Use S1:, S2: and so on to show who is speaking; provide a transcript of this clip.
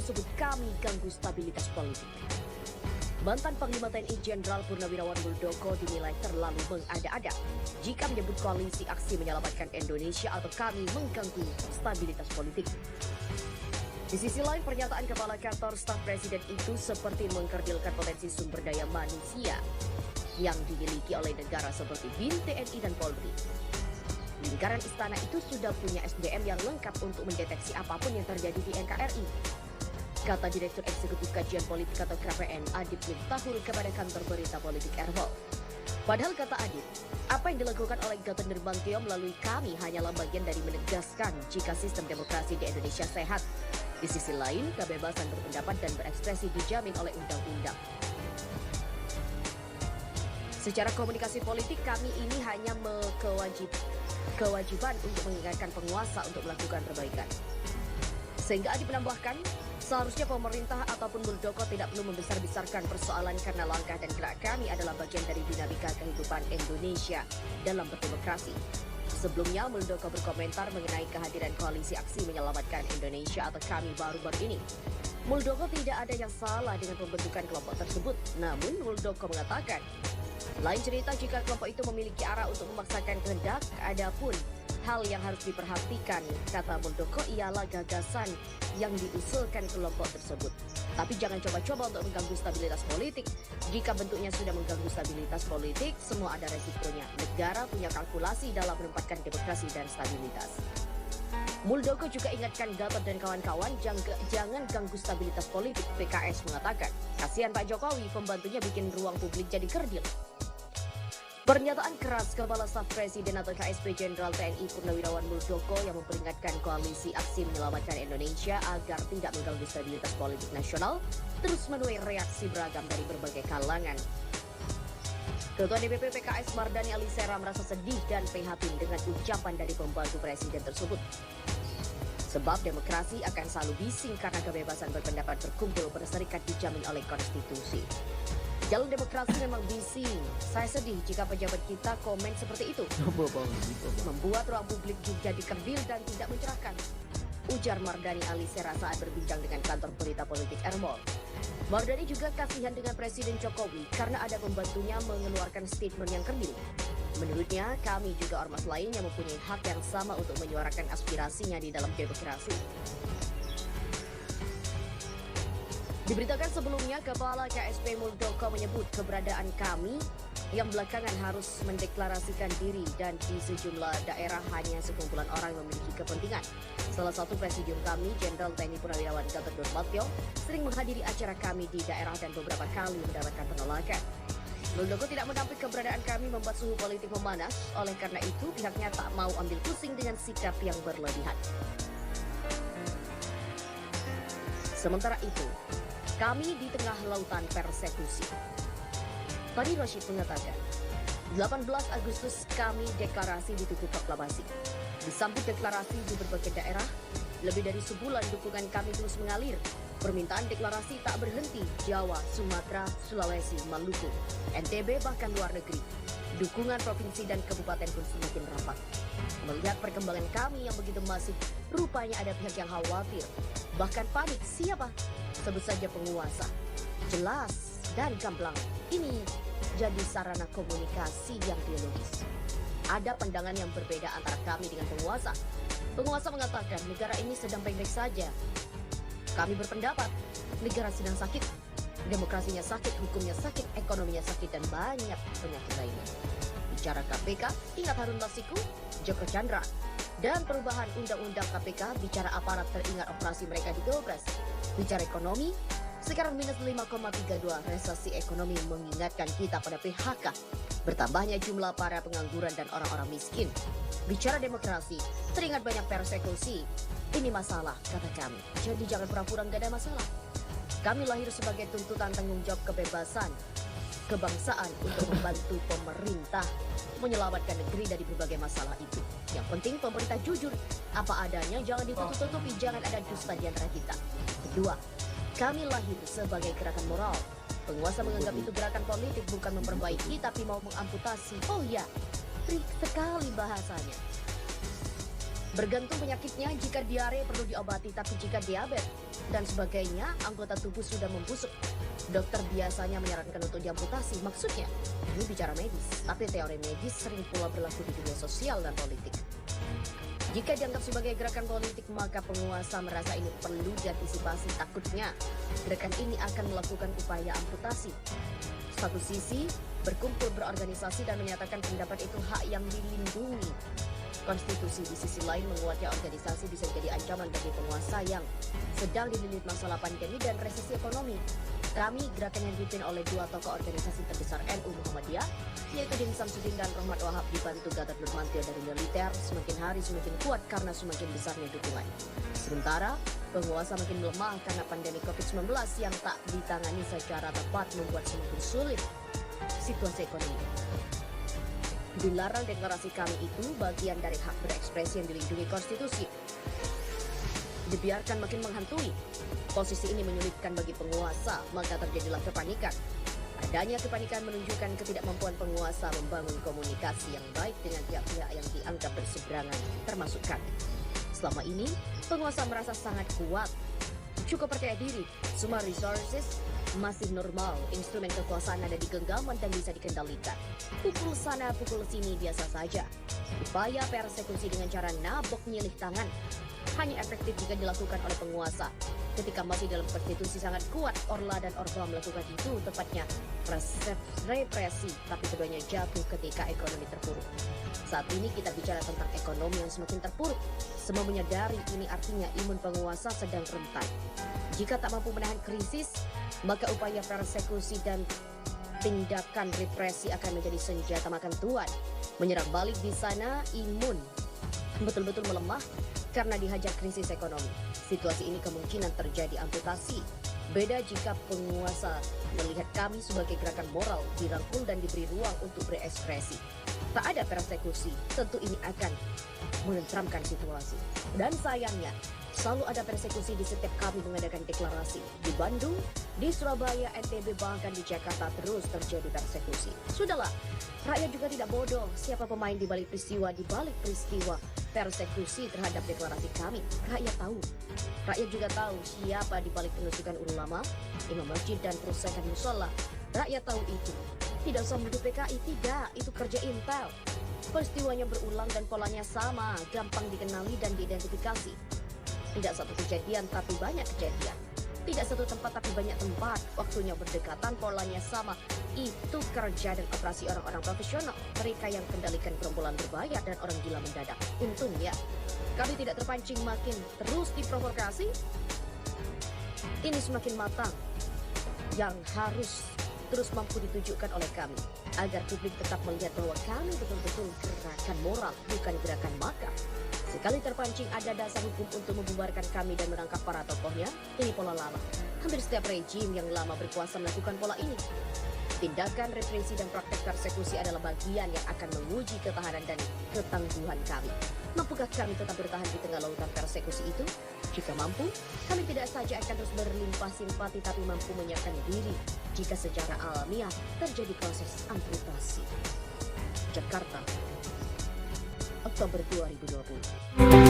S1: tersebut kami ganggu stabilitas politik. Mantan Panglima TNI Jenderal Purnawirawan Muldoko dinilai terlalu mengada-ada jika menyebut koalisi aksi menyelamatkan Indonesia atau kami mengganggu stabilitas politik. Di sisi lain, pernyataan Kepala Kantor Staf Presiden itu seperti mengkerdilkan potensi sumber daya manusia yang dimiliki oleh negara seperti BIN, TNI, dan Polri. Lingkaran istana itu sudah punya SDM yang lengkap untuk mendeteksi apapun yang terjadi di NKRI. Kata Direktur Eksekutif Kajian Politik atau KPN, Adib Miftahul kepada kantor berita politik Erwol. Padahal kata Adib, apa yang dilakukan oleh Gatot Nurmantio melalui kami hanyalah bagian dari menegaskan jika sistem demokrasi di Indonesia sehat. Di sisi lain, kebebasan berpendapat dan berekspresi dijamin oleh undang-undang. Secara komunikasi politik, kami ini hanya kewajiban untuk mengingatkan penguasa untuk melakukan perbaikan. Sehingga Adib menambahkan, seharusnya pemerintah ataupun Muldoko tidak perlu membesar-besarkan persoalan karena langkah dan gerak kami adalah bagian dari dinamika kehidupan Indonesia dalam berdemokrasi. Sebelumnya, Muldoko berkomentar mengenai kehadiran koalisi aksi menyelamatkan Indonesia atau kami baru-baru ini. Muldoko tidak ada yang salah dengan pembentukan kelompok tersebut, namun Muldoko mengatakan, lain cerita jika kelompok itu memiliki arah untuk memaksakan kehendak, adapun hal yang harus diperhatikan, kata Muldoko, ialah gagasan yang diusulkan kelompok tersebut. Tapi jangan coba-coba untuk mengganggu stabilitas politik. Jika bentuknya sudah mengganggu stabilitas politik, semua ada resikonya. Negara punya kalkulasi dalam menempatkan demokrasi dan stabilitas. Muldoko juga ingatkan Gatot dan kawan-kawan jangan ganggu stabilitas politik. PKS mengatakan, kasihan Pak Jokowi, pembantunya bikin ruang publik jadi kerdil. Pernyataan keras Kepala Staf Presiden atau KSP Jenderal TNI Purnawirawan Muldoko yang memperingatkan koalisi aksi menyelamatkan Indonesia agar tidak mengganggu stabilitas politik nasional terus menuai reaksi beragam dari berbagai kalangan. Ketua DPP PKS Mardani Alisera merasa sedih dan prihatin dengan ucapan dari pembantu presiden tersebut. Sebab demokrasi akan selalu bising karena kebebasan berpendapat berkumpul berserikat dijamin oleh konstitusi. Jalur demokrasi memang bising. Saya sedih jika pejabat kita komen seperti itu. Membuat ruang publik jadi kerdil dan tidak mencerahkan. Ujar Mardani Alisera saat berbincang dengan kantor berita politik Erwol. Mardani juga kasihan dengan Presiden Jokowi karena ada pembantunya mengeluarkan statement yang kerdil. Menurutnya, kami juga ormas lain yang mempunyai hak yang sama untuk menyuarakan aspirasinya di dalam demokrasi. Diberitakan sebelumnya, Kepala KSP Muldoko menyebut keberadaan kami yang belakangan harus mendeklarasikan diri dan di sejumlah daerah hanya sekumpulan orang yang memiliki kepentingan. Salah satu presidium kami, Jenderal TNI Purnawirawan Gatot Nurmantio, sering menghadiri acara kami di daerah dan beberapa kali mendapatkan penolakan. Muldoko tidak menampik keberadaan kami membuat suhu politik memanas, oleh karena itu pihaknya tak mau ambil pusing dengan sikap yang berlebihan. Sementara itu, kami di tengah lautan persekusi. Fadi Rashid mengatakan, 18 Agustus kami deklarasi ditutup proklamasi. Disambut deklarasi di berbagai daerah, lebih dari sebulan dukungan kami terus mengalir. Permintaan deklarasi tak berhenti, Jawa, Sumatera, Sulawesi, Maluku, NTB bahkan luar negeri. Dukungan provinsi dan kabupaten pun semakin rapat. Melihat perkembangan kami yang begitu masif, rupanya ada pihak yang khawatir, bahkan panik. Siapa? Sebut saja penguasa. Jelas dan gamblang, ini jadi sarana komunikasi yang biologis. Ada pandangan yang berbeda antara kami dengan penguasa. Penguasa mengatakan negara ini sedang baik-baik saja. Kami berpendapat negara sedang sakit. Demokrasinya sakit, hukumnya sakit, ekonominya sakit, dan banyak penyakit lainnya. Bicara KPK, ingat Harun Masiku, Joko Chandra. Dan perubahan undang-undang KPK, bicara aparat teringat operasi mereka di Pilpres. Bicara ekonomi, sekarang minus 5,32 resesi ekonomi mengingatkan kita pada PHK. Bertambahnya jumlah para pengangguran dan orang-orang miskin. Bicara demokrasi, teringat banyak persekusi. Ini masalah, kata kami. Jadi jangan pura-pura nggak ada masalah. Kami lahir sebagai tuntutan tanggung jawab kebebasan, kebangsaan untuk membantu pemerintah menyelamatkan negeri dari berbagai masalah itu. Yang penting pemerintah jujur, apa adanya, jangan ditutup-tutupi, jangan ada dusta di antara kita. Kedua, kami lahir sebagai gerakan moral. Penguasa menganggap itu gerakan politik, bukan memperbaiki tapi mau mengamputasi. Oh ya, trik sekali bahasanya. Bergantung penyakitnya, jika diare perlu diobati, tapi jika diabetes dan sebagainya, anggota tubuh sudah membusuk. Dokter biasanya menyarankan untuk diamputasi. Maksudnya, ini bicara medis, tapi teori medis sering pula berlaku di dunia sosial dan politik. Jika dianggap sebagai gerakan politik, maka penguasa merasa ini perlu diantisipasi. Takutnya, gerakan ini akan melakukan upaya amputasi. Satu sisi, berkumpul berorganisasi dan menyatakan pendapat itu hak yang dilindungi konstitusi. Di sisi lain, menguatnya organisasi bisa jadi ancaman bagi penguasa yang sedang dililit masalah pandemi dan resesi ekonomi. Kami, gerakan yang dipimpin oleh dua tokoh organisasi terbesar NU Muhammadiyah, yaitu Din Samsudin dan Rahmat Wahab, dibantu Gatot Nurmantio dari militer, semakin hari semakin kuat karena semakin besarnya dukungan. Sementara, penguasa makin melemah karena pandemi COVID-19 yang tak ditangani secara tepat membuat semakin sulit situasi ekonomi. Dilarang deklarasi kami itu bagian dari hak berekspresi yang dilindungi konstitusi. Dibiarkan makin menghantui. Posisi ini menyulitkan bagi penguasa, maka terjadilah kepanikan. Adanya kepanikan menunjukkan ketidakmampuan penguasa membangun komunikasi yang baik dengan pihak-pihak yang dianggap berseberangan, termasuk kami. Selama ini, penguasa merasa sangat kuat, cukup percaya diri, semua resources masih normal, instrumen kekuasaan ada di genggaman dan bisa dikendalikan. Pukul sana, pukul sini biasa saja. Upaya persekusi dengan cara nabok nyilih tangan hanya efektif jika dilakukan oleh penguasa. Ketika masih dalam konstitusi sangat kuat, Orla dan Orba melakukan itu, tepatnya represi, tapi keduanya jatuh ketika ekonomi terpuruk. Saat ini kita bicara tentang ekonomi yang semakin terpuruk. Semua menyadari ini artinya imun penguasa sedang rentan. Jika tak mampu menahan krisis, maka upaya persekusi dan tindakan represi akan menjadi senjata makan tuan. Menyerang balik di sana, imun betul-betul melemah karena dihajar krisis ekonomi. Situasi ini kemungkinan terjadi amputasi. Beda jika penguasa melihat kami sebagai gerakan moral, dirangkul dan diberi ruang untuk berekspresi. Tak ada persekusi, tentu ini akan menenteramkan situasi. Dan sayangnya, selalu ada persekusi di setiap kami mengadakan deklarasi. Di Bandung, di Surabaya, NTB, bahkan di Jakarta terus terjadi persekusi. Sudahlah, rakyat juga tidak bodoh. Siapa pemain di balik peristiwa persekusi terhadap deklarasi kami? Rakyat tahu. Rakyat juga tahu siapa di balik penusukan ulama, imam masjid dan perusahaan musola. Rakyat tahu itu. Tidak usah menuduh PKI, tidak. Itu kerja intel. Peristiwanya berulang dan polanya sama, gampang dikenali dan diidentifikasi. Tidak satu kejadian tapi banyak kejadian. Tidak satu tempat tapi banyak tempat. Waktunya berdekatan, polanya sama. Itu kerja dan operasi orang-orang profesional. Mereka yang kendalikan gerombolan berbayar dan orang gila mendadak. Untungnya, kami tidak terpancing makin terus diprovokasi. Ini semakin matang. Yang harus terus mampu ditujukan oleh kami. Agar publik tetap melihat bahwa kami betul-betul gerakan moral, bukan gerakan makar. Sekali terpancing ada dasar hukum untuk membubarkan kami dan menangkap para tokohnya. Ini pola lama. Hampir setiap rejim yang lama berkuasa melakukan pola ini. Tindakan represi dan praktek persekusi adalah bagian yang akan menguji ketahanan dan ketangguhan kami. Mampukah kami tetap bertahan di tengah lautan persekusi itu? Jika mampu, kami tidak saja akan terus berlimpah simpati, tapi mampu menyiapkan diri jika secara alamiah terjadi proses amputasi. Jakarta, Oktober 2020.